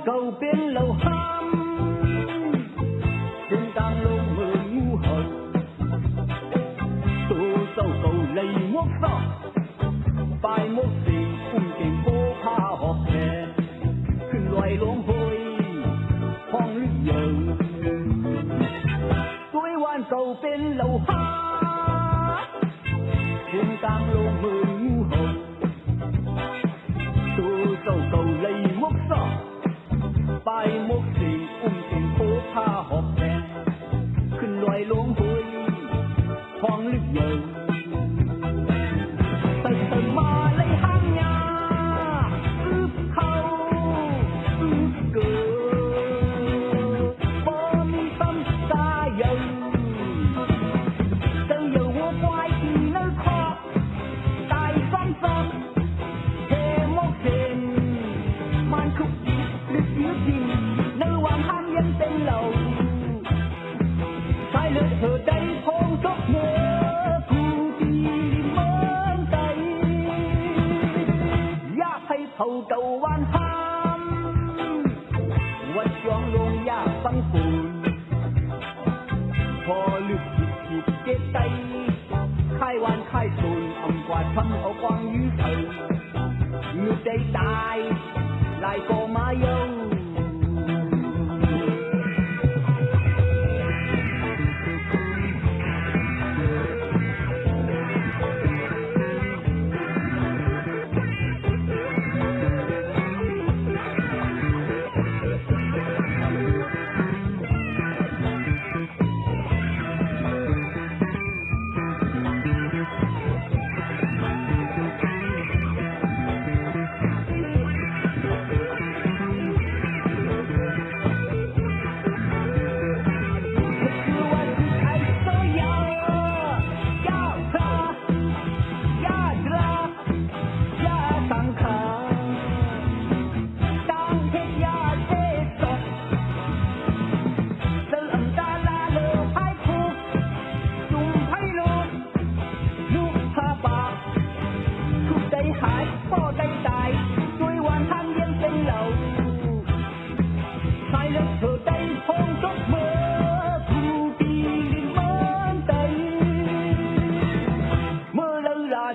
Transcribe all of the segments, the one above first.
cầu bên lầu ham trên càng lâu mơ ngu hờn tô sâu cầu lấy ngốc sọ bài mốt gì tiền phố pha họp hèขึ้นลอยล้มโหยห้องลึกเยิงด้วยวันเก่าเป็นเหล่าหาtrên càng lâu mơ ngu hờn tô sâu cầu lấy ngốc sọ bài mốt gì tiền phố pha họp hèขึ้นลอยล้มโหยห้องลึกเยิงมาเลยหางยาอึบเข้าอึบเกิดบ่มีซ้ำตาเยิงเจ้าอยู่หัวควายที่เนื้อคอตายซ้ำซ้ำเทมกเห็นมันคุกลึกยืดยิงเนื้อวางห้ามยังเป็นเหล่าใช้เลือดเธอได้พงจบเมื่อhầu đầu van ham vật choáng lông ya băng phùnพอลึกจิตเจ็บใจค่ายวันค่ายสูนอำกว่าทำเอากวางยื้อเถิงเงือใจตายลายก็มาเยา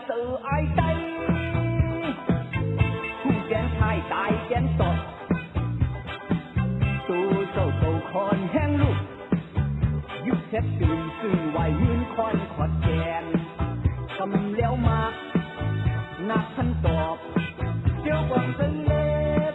sự ai đâyผู้แกนชายตายแกนสดตัวเจ้าเก่าคอนแห้งลูกยุบเท็ดตื่นซึ่งไหวยืนคอนขอดแกนทำแล้วมานักท่านตอบเจ้าความเป็นเล็บ